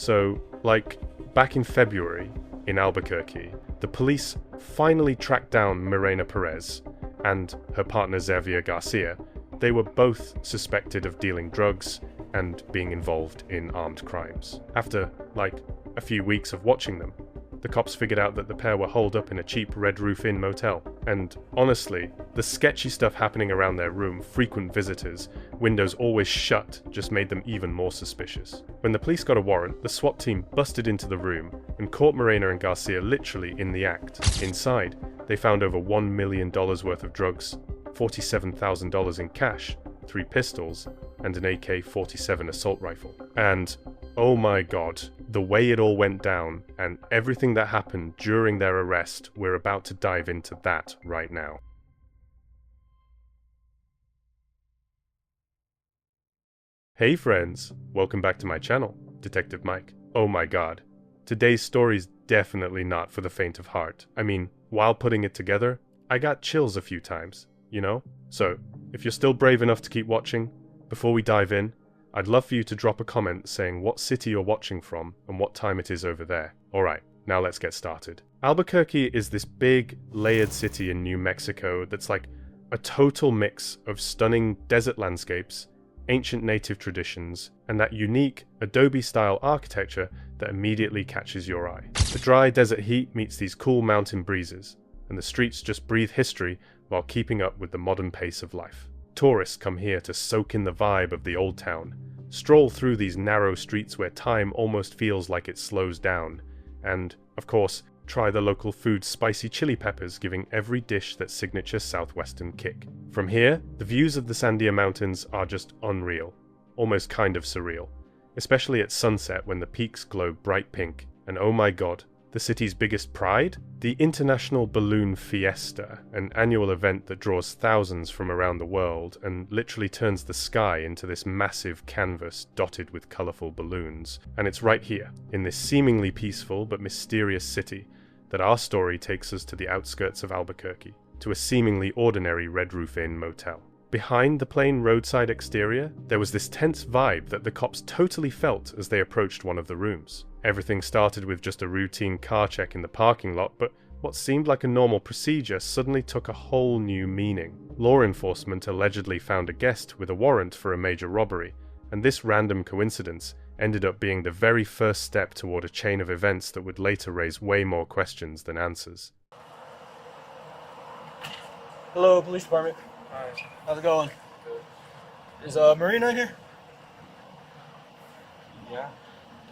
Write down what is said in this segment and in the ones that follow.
So, like, back in February in Albuquerque, the police finally tracked down Mirena Perez and her partner Xavier Garcia. They were both suspected of dealing drugs and being involved in armed crimes. After, like, a few weeks of watching them, the cops figured out that the pair were holed up in a cheap Red Roof Inn motel. And honestly, the sketchy stuff happening around their room, frequent visitors, windows always shut, just made them even more suspicious. When the police got a warrant, the SWAT team busted into the room and caught Mirena and Garcia literally in the act. Inside, they found over $1 million worth of drugs, $47,000 in cash, 3 pistols, and an AK-47 assault rifle. And oh my god, the way it all went down and everything that happened during their arrest, we're about to dive into that right now. Hey friends, welcome back to my channel, Detective Mike. Oh my god, today's story's definitely not for the faint of heart. I mean, while putting it together, I got chills a few times, you know? So, if you're still brave enough to keep watching, before we dive in, I'd love for you to drop a comment saying what city you're watching from and what time it is over there. Alright, now let's get started. Albuquerque is this big, layered city in New Mexico that's like a total mix of stunning desert landscapes, ancient native traditions, and that unique adobe-style architecture that immediately catches your eye. The dry desert heat meets these cool mountain breezes, and the streets just breathe history while keeping up with the modern pace of life. Tourists come here to soak in the vibe of the old town, stroll through these narrow streets where time almost feels like it slows down, and, of course, try the local food's spicy chili peppers, giving every dish that signature southwestern kick. From here, the views of the Sandia Mountains are just unreal, almost kind of surreal, especially at sunset when the peaks glow bright pink, and oh my god, the city's biggest pride? The International Balloon Fiesta, an annual event that draws thousands from around the world and literally turns the sky into this massive canvas dotted with colourful balloons. And it's right here, in this seemingly peaceful but mysterious city, that our story takes us to the outskirts of Albuquerque, to a seemingly ordinary Red Roof Inn motel. Behind the plain roadside exterior, there was this tense vibe that the cops totally felt as they approached one of the rooms. Everything started with just a routine car check in the parking lot, but what seemed like a normal procedure suddenly took a whole new meaning. Law enforcement allegedly found a guest with a warrant for a major robbery, and this random coincidence ended up being the very first step toward a chain of events that would later raise way more questions than answers. Hello, police department. Hi. How's it going? Good. Is Marina here? Yeah.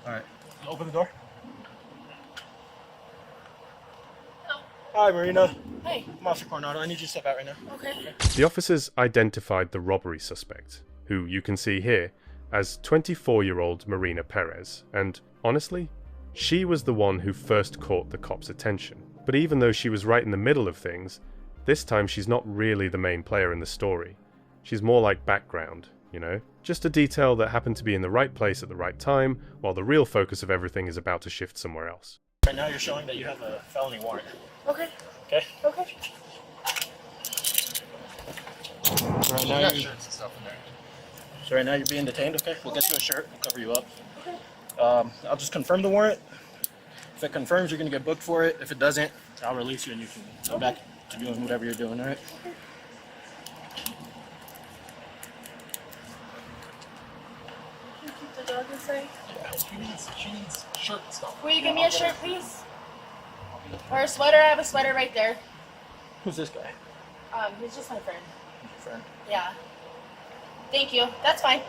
Alright. Open the door. Hi, Marina. Hey. I'm Officer Coronado. I need you to step out right now. Okay. The officers identified the robbery suspect, who you can see here, as 24-year-old Mirena Perez, and honestly, she was the one who first caught the cops' attention. But even though she was right in the middle of things, this time she's not really the main player in the story. She's more like background, you know? Just a detail that happened to be in the right place at the right time, while the real focus of everything is about to shift somewhere else. Right now you're showing that you have a felony warrant. Okay. Okay? Okay. Right now you're being detained, okay? We'll get you a shirt, we'll cover you up. Okay. I'll just confirm the warrant. If it confirms, you're gonna get booked for it. If it doesn't, I'll release you and you can go back to doing whatever you're doing, alright? Can you keep the dog inside? Yeah, she needs shirt stuff. Will you give me a shirt, please? Or a sweater? I have a sweater right there. Who's this guy? He's just my friend. Your friend. Yeah. Thank you. That's fine.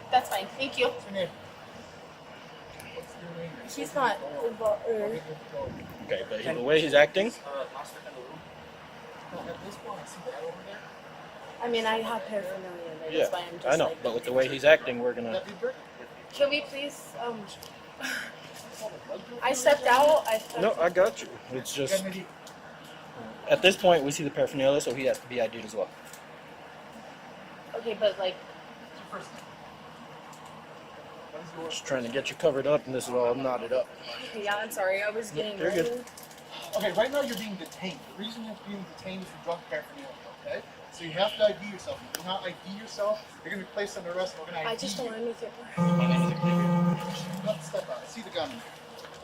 That's fine. Thank you. What's your name? He's not involved. Okay, but the way he's acting, I mean, I have paraphernalia. That's yeah, why I'm just I know, like, but with the way he's acting, we're gonna... Can we please, I stepped out. No, I got you. It's just... At this point, we see the paraphernalia, so he has to be ID'd as well. Okay, but like, Just trying to get you covered up, and this is all knotted up. okay, yeah, I'm sorry. I was getting You're ready. good. Okay, right now you're being detained. The reason you're being detained is for drug paraphernalia, okay? So you have to ID yourself. If you do not ID yourself, you're going to be placed under arrest. We're going to ID I just don't you. want anything. My name is Xavier. Step out. I see the gun.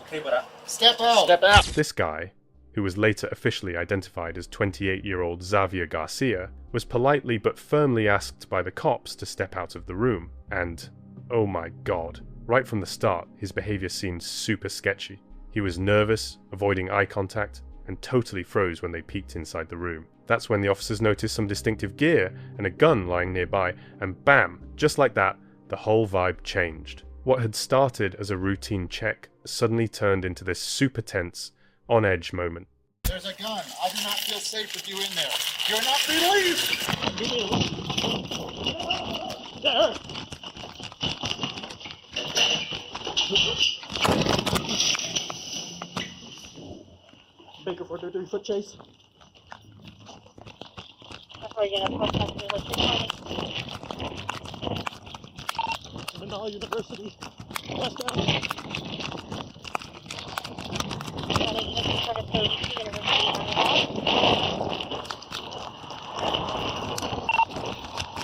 Okay, but Step out. step out. This guy, who was later officially identified as 28-year-old Xavier Garcia, was politely but firmly asked by the cops to step out of the room. And, oh my god, right from the start, his behavior seemed super sketchy. He was nervous, avoiding eye contact, and totally froze when they peeked inside the room. That's when the officers noticed some distinctive gear and a gun lying nearby, and bam, just like that, the whole vibe changed. What had started as a routine check suddenly turned into this super tense, on-edge moment. There's a gun. I do not feel safe with you in there. You're not free to leave. There. Baker for 33-foot chase. Manal University. West End.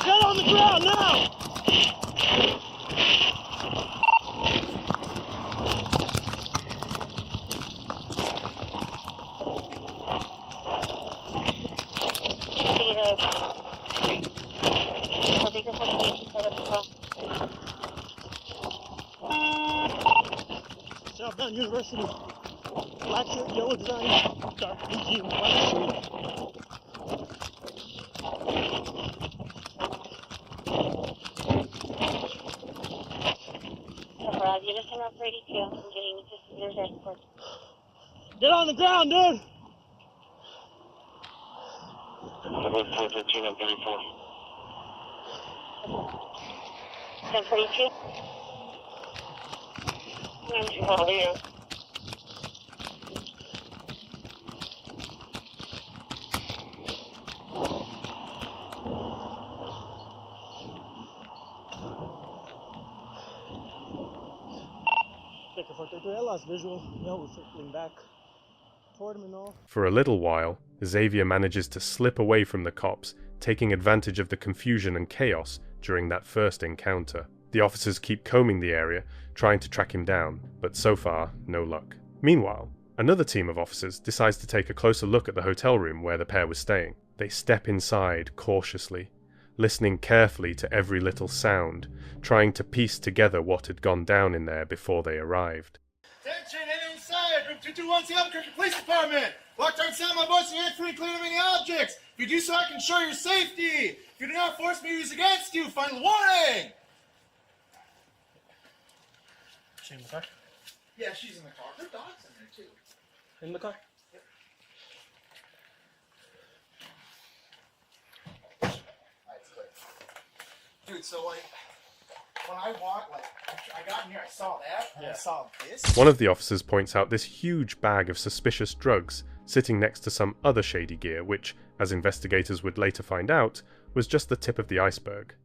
Get on the ground now! Southbound University. Black shirt, yellow design, dark BG, black shirt. Unison up 32. I'm getting just there's escort. Get on the ground, dude! 413 and 34. 1042. Oh, yeah. I lost visual. No, we're circling back toward him and all. For a little while, Xavier manages to slip away from the cops, taking advantage of the confusion and chaos during that first encounter. The officers keep combing the area, trying to track him down, but so far, no luck. Meanwhile, another team of officers decides to take a closer look at the hotel room where the pair was staying. They step inside cautiously, listening carefully to every little sound, trying to piece together what had gone down in there before they arrived. Attention, and inside, Group 221 Albuquerque Police Department. Walk down sound my voice and free clean of any objects. If you do so, I can ensure your safety. If you do not force me to use against you, final warning. She in the car? Yeah, she's in the car. Her dog's in there too. In the car? That's good. Dude, so like, when I walked, like, I got in here, I saw that, and I saw this. One of the officers points out this huge bag of suspicious drugs sitting next to some other shady gear, which, as investigators would later find out, was just the tip of the iceberg.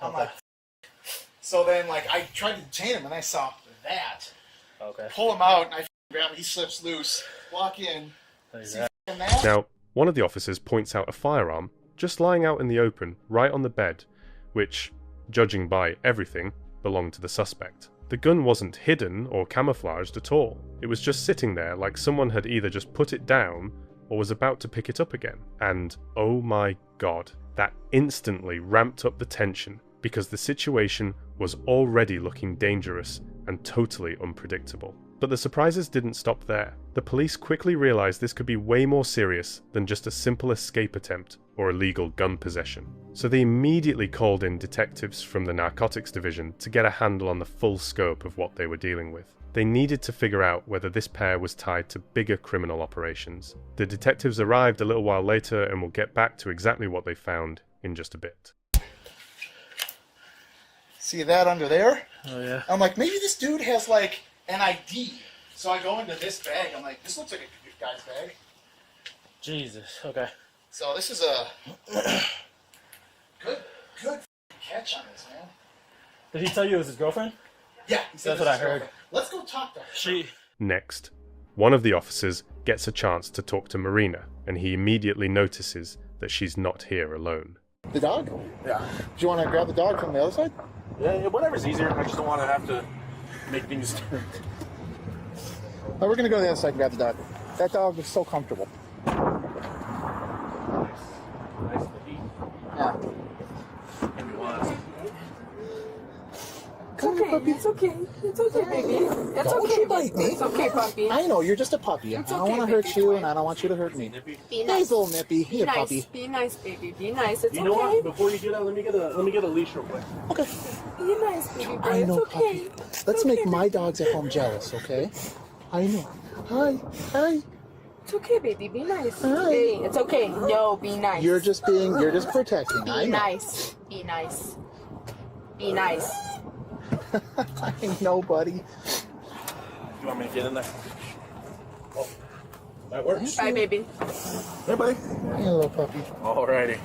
I'm like, so then, like, I tried to detain him, and I saw that. Okay. Pull him out, and I grab him, he slips loose. Walk in. See that? Now, one of the officers points out a firearm just lying out in the open, right on the bed, which, judging by everything, belonged to the suspect. The gun wasn't hidden or camouflaged at all. It was just sitting there like someone had either just put it down or was about to pick it up again. And oh my god, that instantly ramped up the tension because the situation was already looking dangerous and totally unpredictable. But the surprises didn't stop there. The police quickly realized this could be way more serious than just a simple escape attempt or illegal gun possession. So they immediately called in detectives from the narcotics division to get a handle on the full scope of what they were dealing with. They needed to figure out whether this pair was tied to bigger criminal operations. The detectives arrived a little while later and we'll get back to exactly what they found in just a bit. See that under there? Oh, yeah. I'm like, maybe this dude has, like, an ID. So I go into this bag. I'm like, this looks like a good guy's bag. Jesus. Okay. So this is a good catch on this, man. Did he tell you it was his girlfriend? Yeah, he said That's it what was I heard. girlfriend. Let's go talk to her. Next, one of the officers gets a chance to talk to Marina, and he immediately notices that she's not here alone. The dog? Yeah. Do you want to grab the dog from the other side? Yeah, whatever's easier. I just don't want to have to make things turn. We're gonna go to the other side and grab the dog. That dog is so comfortable. Nice to be. Yeah. It's okay. It's okay. It's okay, baby. It's Don't okay. you bite me. It's okay, puppy. I know, you're just a puppy. I don't okay, want to hurt baby you, boy. and I don't want you to hurt me. Be Nice nice. little Nippy. Be Here, nice. puppy. Be nice, baby. Be nice. It's You know okay. what? Before you do that, let me get a leash real quick. Okay. Be nice, baby boy. I know, It's okay. puppy. Let's make my dogs at home jealous, okay? I know. Hi. Hi. It's okay, baby. Be nice. Hi. Hey, it's okay. No, be nice. You're just protecting. I Be know. nice. Be nice. Be nice. I know, buddy. Do you want me to get in there? Oh, that works. Bye, baby. Hey, buddy. Hey, little puppy. Alrighty.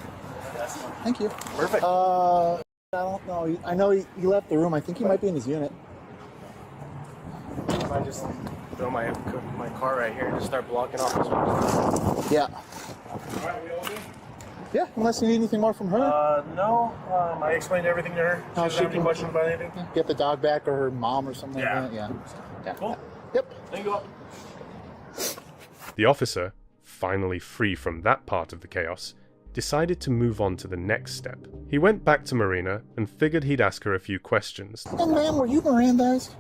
Thank you. Perfect. I don't know. I know he left the room. I think he might be in his unit. If I just throw my car right here and just start blocking off this one. Yeah. Alright, we all good? Yeah, unless you need anything more from her. No. I explained everything to her. How She she doesn't have any can- questions about anything? Get the dog back or her mom or something Yeah. like that. Yeah. Cool. Yep. Thank you. The officer, finally free from that part of the chaos, decided to move on to the next step. He went back to Marina and figured he'd ask her a few questions. And ma'am, were you Mirandized?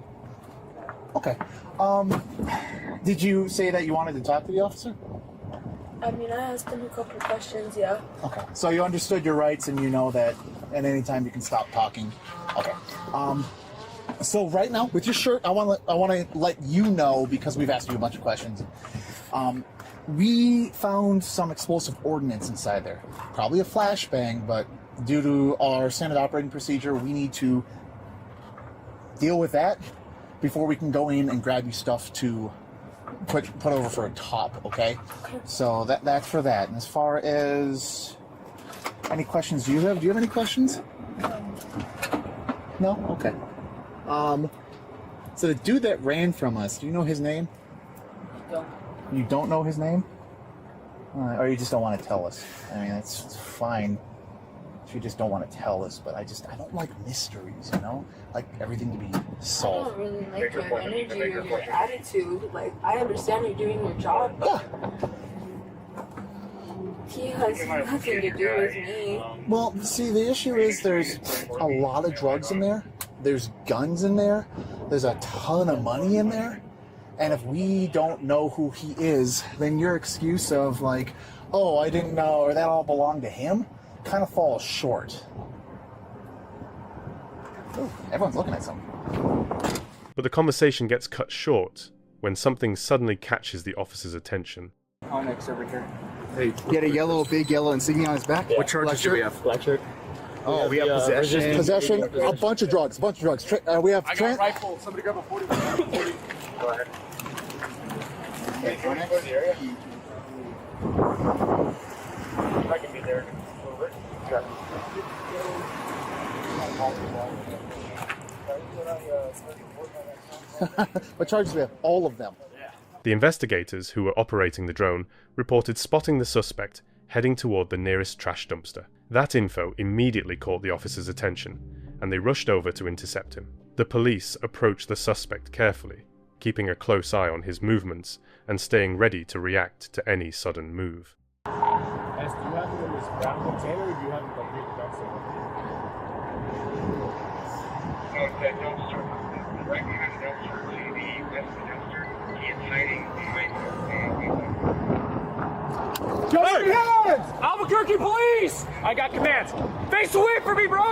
Okay. Did you say that you wanted to talk to the officer? I mean, I asked him a couple questions, yeah. Okay. So you understood your rights and you know that at any time you can stop talking. Okay. So right now, with your shirt, I want to let you know, because we've asked you a bunch of questions. We found some explosive ordnance inside there. Probably a flashbang, but due to our standard operating procedure, we need to deal with that before we can go in and grab you stuff to put over for a top, okay? So that's for that. And as far as any questions do you have any questions? No? Okay. So the dude that ran from us, do you know his name? Don't. You don't know his name? Or you just don't want to tell us? I mean, it's fine if you just don't want to tell us, but I don't like mysteries, you know? Like everything to be I solved. don't really like your energy or your attitude. Like, I understand you're doing your job, but he has nothing to do with me. Well, see, the issue is there's a lot of drugs in there. There's guns in there. There's a ton of money in there. And if we don't know who he is, then your excuse of like, oh, I didn't know, or that all belonged to him, kind of falls short. Ooh, everyone's looking at something. But the conversation gets cut short when something suddenly catches the officer's attention. Onyx over here. Hey, he had a big yellow insignia on his back. What charges do we have? Black shirt. Oh, we have possession. Possession, a bunch of drugs. We have I got a rifle. Somebody grab a 40. Go ahead. Okay, Onyx. I can be there. Over. Got What charges do we have? All of them. The investigators who were operating the drone reported spotting the suspect heading toward the nearest trash dumpster. That info immediately caught the officer's attention, and they rushed over to intercept him. The police approached the suspect carefully, keeping a close eye on his movements and staying ready to react to any sudden move. do you have them in this brown container, or do you have them like near the dumpster? No, it's that dumpster. Right behind the dumpster. See the west of the dumpster? He is hiding behind Albuquerque police! I got commands. Face away from me, bro!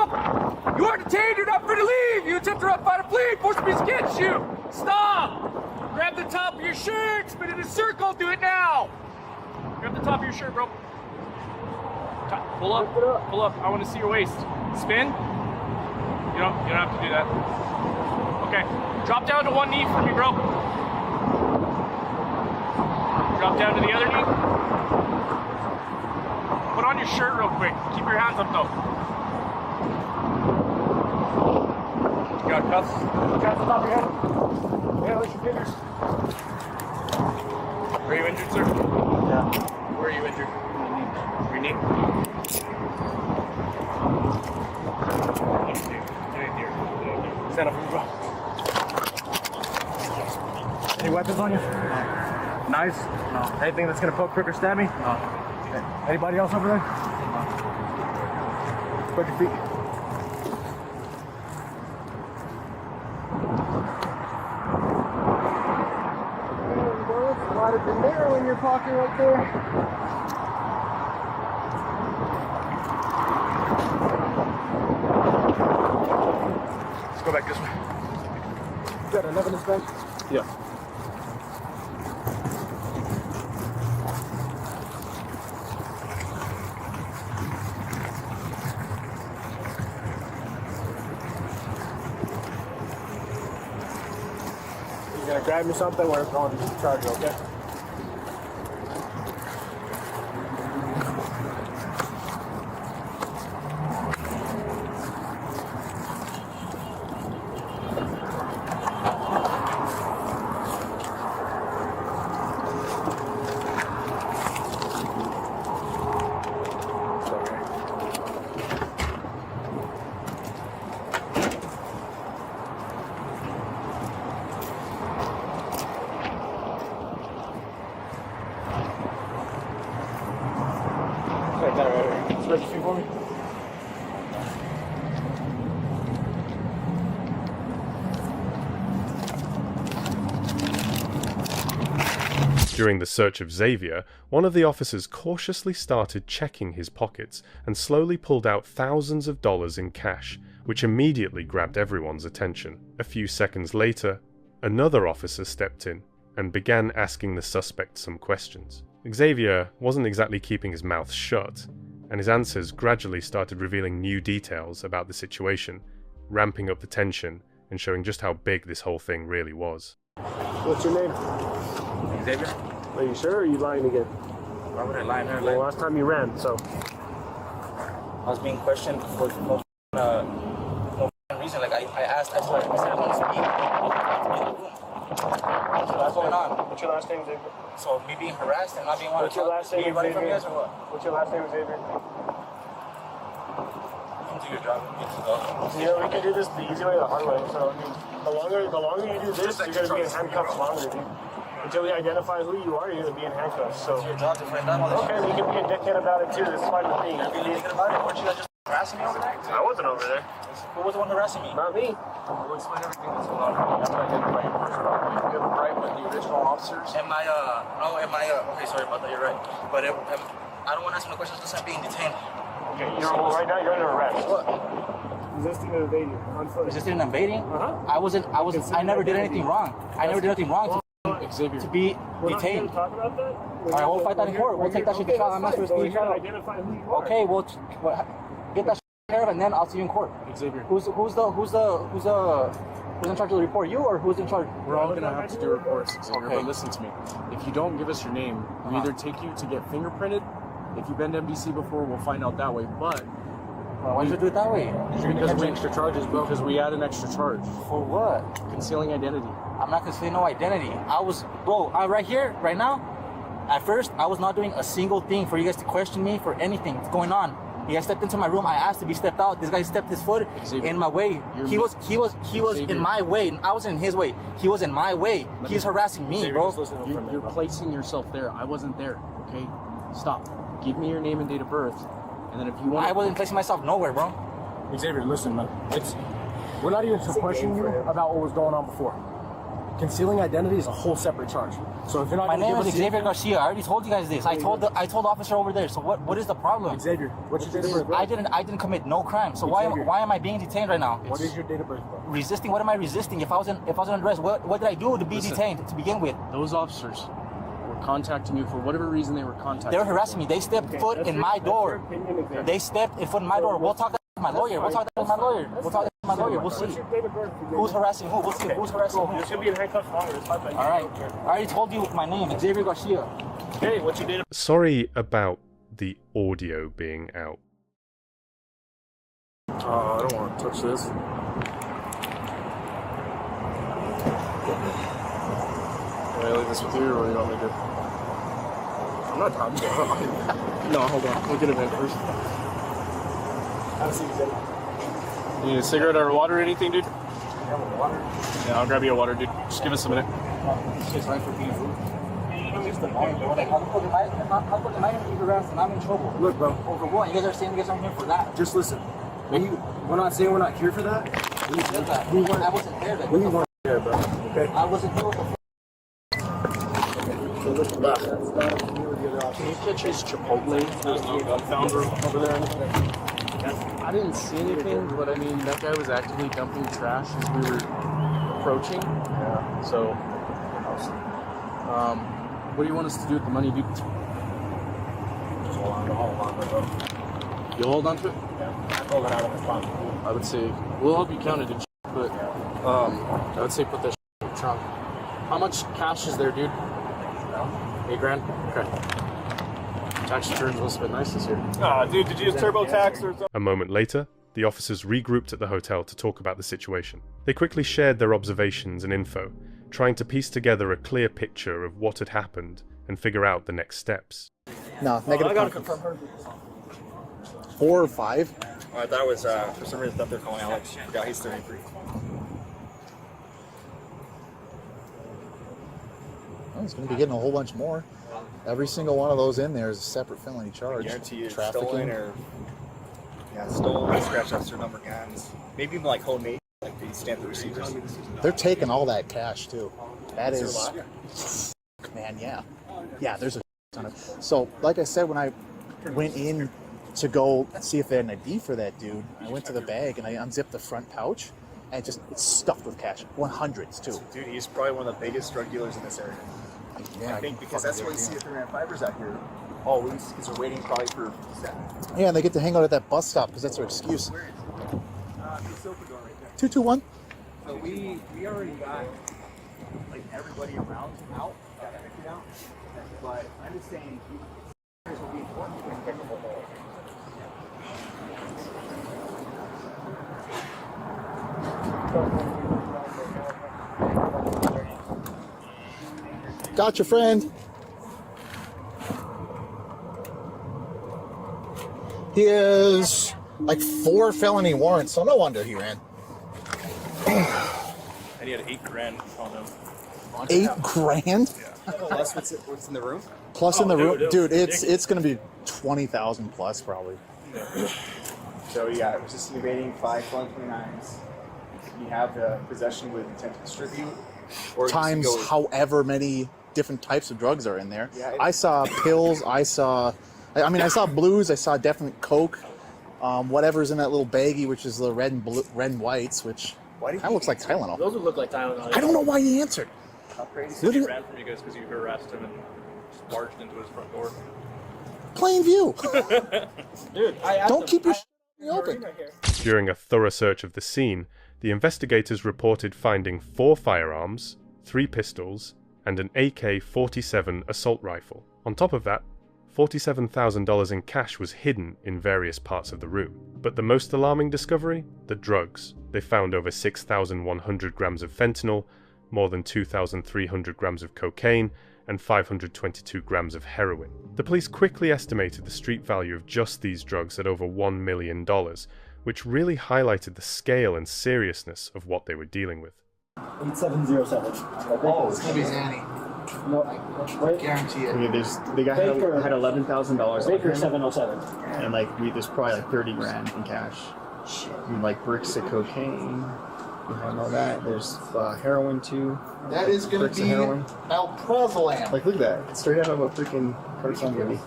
You are detained, you're not free to leave! You attempt to run, fight, or flee, force me against you! Stop! Grab the top of your shirt, spin in a circle, do it now! Grab the top of your shirt, bro. Pull up, pull up. I want to see your waist. Spin. You don't have to do that. Okay, drop down to one knee for me, bro. Drop down to the other knee. Put on your shirt real quick. Keep your hands up though. You got cuffs? Cuffs on top of your head? Yeah, where's your fingers? Are you injured, sir? Yeah. Where are you injured? Your knee? Stand up for me, bro. on you? No. Knives? No. Anything that's gonna poke, prick, or stab me? No. Okay. Anybody else over there? No. Spread your feet. Slide the mirror in your pocket right there. Let's go back this way. You got an evidence bag? Yeah. You're gonna grab me something, we're going to charge you, okay? Registry for me? During the search of Xavier, one of the officers cautiously started checking his pockets and slowly pulled out thousands of dollars in cash, which immediately grabbed everyone's attention. A few seconds later, another officer stepped in and began asking the suspect some questions. Xavier wasn't exactly keeping his mouth shut, and his answers gradually started revealing new details about the situation, ramping up the tension and showing just how big this whole thing really was. What's your name? Xavier? Are you sure, or are you lying again? Why would I lie? Well, last time you ran, so. I was being questioned for no reason. Like, I asked, I said I want to speak. So what's going on? What's your last name, Xavier? So me being harassed and not being wanted What's your last name, running from Xavier? this or what? What's your last name, Xavier? You can do your job. You can go. Yeah, we can do this the easy way or the hard way. So, I mean, the longer you do this, you're going to be in handcuffs longer, dude. Until we identify who you are, you're going to be in handcuffs. So. It's your job to find out all this. Okay, we can be a dickhead about it too. That's fine with me. You're being a dickhead about it? Weren't you guys just harassing me over there? I wasn't over there. Who was the one harassing me? Not me. We'll explain everything that's going on. I'm not identifying your person. You have a right with the original officers. Okay, sorry about that, you're right. But I don't want to ask my questions because I'm being detained. Okay, right now you're under arrest. What? Resisting and evading. On foot. Resisting and evading? Uh-huh. I never did anything wrong. I never did anything wrong Xavier. to be We're detained. not talk about that? Alright, we'll fight that in court. We'll take that shit to trial. I'm not supposed to be We're in trying to trial. identify who you are. Okay, well, get that shit care of and then I'll see you in court. Xavier. Who's in charge of the report? You or who's in charge? We're all gonna have to do reports, Xavier, Okay. but listen to me. If you don't give us your name, we either take you to get fingerprinted. If you've been to MDC before, we'll find out that way. But Why did you do it that way? because we extra charges, bro. Because we add an extra charge. For what? Concealing identity. I'm not concealing no identity. Right here, right now. At first, I was not doing a single thing for you guys to question me for anything that's going on. You guys stepped into my room. I asked to be stepped out. This guy stepped his foot Xavier, in my way. He was Xavier. in my way. I was in his way. He was in my way. He's harassing me, Xavier, bro. You're placing yourself there. I wasn't there. Okay, stop. Give me your name and date of birth, and then if you want. I wasn't placing myself nowhere, bro. Xavier, listen, man. We're not even questioning you about what was going on before. Concealing identity is a whole separate charge. So if you're not My gonna name give is us Xavier Garcia. I already told you guys this. I told the officer over there. So what is the problem? Xavier, what's your date of birth? I didn't commit no crime. So Xavier. why am I being detained right now? What is your date of birth, bro? Resisting? What am I resisting? If I was under arrest, what did I do to be detained to begin with? Those officers were contacting you for whatever reason they were contacting. They were you harassing me. They stepped foot in my door. They stepped in foot in my door. We'll talk to my lawyer. We'll talk to my lawyer. We'll see. Who's harassing who? We'll see who's harassing who. You should be in handcuffs longer. It's fine. All right. I already told you my name, Xavier Garcia. Hey, what's your date of birth? Sorry about the audio being out. I don't want to touch this. Can I leave this with you, or you want me to? I'm not talking about it. No, hold on. We'll get it in first. Have a seat, Xavier. You need a cigarette or water or anything, dude? Yeah, I'll grab you a water, dude. Just give us a minute. It's right for being rude. Just a moment, bro. Like, how the fuck am I gonna keep harassed and I'm in trouble? Look, bro. Over what? You guys are saying you guys aren't here for that. Just listen. We're not saying we're not here for that. You said that. I wasn't there. Like, We weren't here, bro. Okay. I wasn't here with the Can you catch his Chipotle? There's no gun found over there. I didn't see anything, but I mean, that guy was actively dumping trash as we were approaching. Yeah. So, what do you want us to do with the money, dude? Just hold on to it. You hold on to it? Yeah, hold it out of the pocket. I would say, we'll help you count it and but I would say put that in the trunk. How much cash is there, dude? $8,000? Okay. Tax returns must have been nice this year. Dude, did you use TurboTax or something? A moment later, the officers regrouped at the hotel to talk about the situation. They quickly shared their observations and info, trying to piece together a clear picture of what had happened and figure out the next steps. No, negative. I gotta confirm her. 4 or 5. Oh, I thought it was, for some reason, I thought they were calling Alex. Yeah, he's 33. Oh, he's going to be getting a whole bunch more. Every single one of those in there is a separate felony charge. I guarantee you, Trafficking. stolen, scratch off their number guns. Maybe even like homemade, like they stamp the receivers. They're taking all that cash too. That Is is, there a lot? man, yeah. Yeah, there's a ton of. So, like I said, when I went in to go see if they had an ID for that dude, I went to the bag and I unzipped the front pouch, and it's stuffed with cash. 100s too. Dude, he's probably one of the biggest drug dealers in this area. Yeah, I think because that's why you see the 3 fibers out here always, because they're waiting probably for that. Yeah, and they get to hang out at that bus stop because that's their excuse. Where is it? The Silver Door right there. 221. So we already got like everybody around out, got everything out. But I'm just saying, this will be important to get the whole. Got your friend. He has like 4 felony warrants, so no wonder he ran. And he had $8,000 on him. $8,000? Yeah. Plus what's in the room? Plus in the room, dude, it's gonna be 20,000 plus probably. So yeah, resisting evading 5 129s. You have the possession with intent to distribute. Or Times however many different types of drugs are in there. Yeah, I saw pills. I saw blues. I saw definitely coke. Whatever's in that little baggie, which is the red and whites, which kind of looks like Tylenol. Those would look like Tylenol. I don't know why he answered. How crazy. He ran from you guys because you harassed him and just barged into his front door. Plain view. Dude, Don't keep your open. During a thorough search of the scene, the investigators reported finding 4 firearms, 3 pistols, and an AK-47 assault rifle. On top of that, $47,000 in cash was hidden in various parts of the room. But the most alarming discovery? The drugs. They found over 6,100 grams of fentanyl, more than 2,300 grams of cocaine, and 522 grams of heroin. The police quickly estimated the street value of just these drugs at over $1 million, which really highlighted the scale and seriousness of what they were dealing with. 8707. Oh, it's gonna be Zanny. No, Guarantee it. okay, the guy had $11,000. Baker 707. And there's probably like 30 grand in cash. And like bricks of cocaine. You have all that. There's heroin too. That is gonna Bricks of be heroin. alprazolam. Like look at that. It's straight out of a freaking carton movie.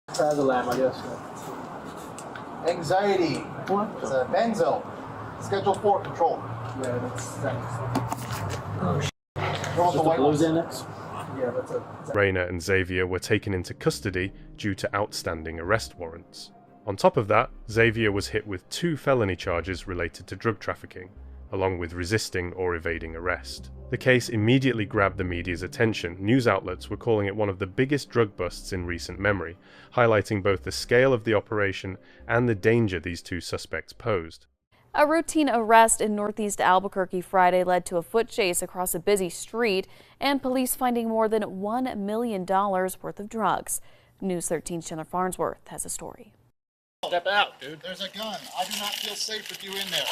Prazolam, I guess. Anxiety. What? It's a benzo. Schedule 4 control. Yeah, that's Just the blues index? Yeah, that's a... Raina and Xavier were taken into custody due to outstanding arrest warrants. On top of that, Xavier was hit with 2 felony charges related to drug trafficking, along with resisting or evading arrest. The case immediately grabbed the media's attention. News outlets were calling it one of the biggest drug busts in recent memory, highlighting both the scale of the operation and the danger these 2 suspects posed. A routine arrest in northeast Albuquerque Friday led to a foot chase across a busy street and police finding more than $1 million worth of drugs. News 13's Chandler Farnsworth has a story. Step out, dude. There's a gun. I do not feel safe with you in there.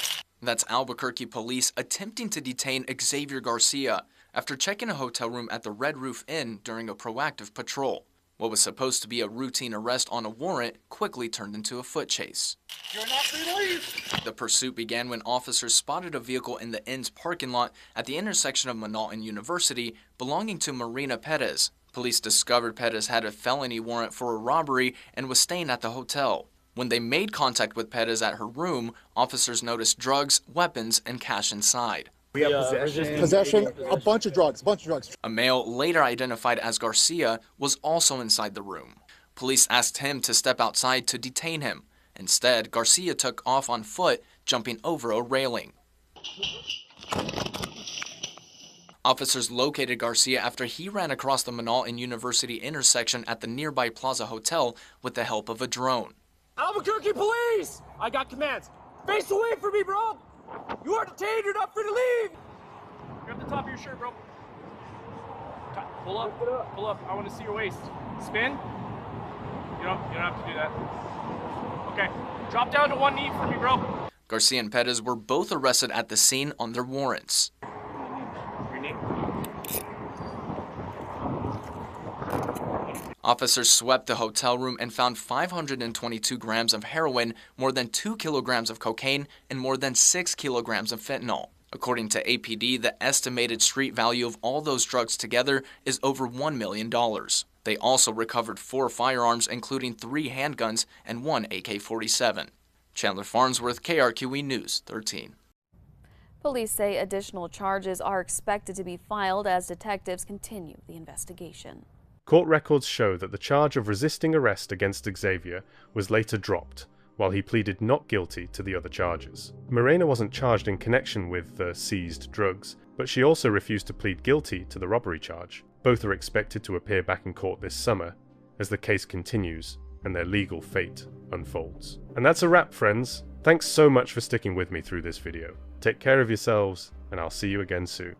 That's Albuquerque police attempting to detain Xavier Garcia after checking a hotel room at the Red Roof Inn during a proactive patrol. What was supposed to be a routine arrest on a warrant quickly turned into a foot chase. You're not free to leave! The pursuit began when officers spotted a vehicle in the inn's parking lot at the intersection of Manal and University belonging to Marina Perez. Police discovered Perez had a felony warrant for a robbery and was staying at the hotel. When they made contact with Perez at her room, officers noticed drugs, weapons, and cash inside. We have Possession, a bunch of drugs. A male, later identified as Garcia, was also inside the room. Police asked him to step outside to detain him. Instead, Garcia took off on foot, jumping over a railing. Officers located Garcia after he ran across the Manal and University intersection at the nearby Plaza Hotel with the help of a drone. Albuquerque police! I got commands. Face away from me, bro! You are detained, you're not free to leave! Grab the top of your shirt, bro. Pull up. I want to see your waist. Spin. You don't have to do that. Okay, drop down to one knee for me, bro. Garcia and Perez were both arrested at the scene on their warrants. Your knee. Officers swept the hotel room and found 522 grams of heroin, more than 2 kilograms of cocaine, and more than 6 kilograms of fentanyl. According to APD, the estimated street value of all those drugs together is over $1 million. They also recovered 4 firearms, including 3 handguns and 1 AK-47. Chandler Farnsworth, KRQE News 13. Police say additional charges are expected to be filed as detectives continue the investigation. Court records show that the charge of resisting arrest against Xavier was later dropped, while he pleaded not guilty to the other charges. Morena wasn't charged in connection with the seized drugs, but she also refused to plead guilty to the robbery charge. Both are expected to appear back in court this summer as the case continues and their legal fate unfolds. And that's a wrap, friends. Thanks so much for sticking with me through this video. Take care of yourselves, and I'll see you again soon.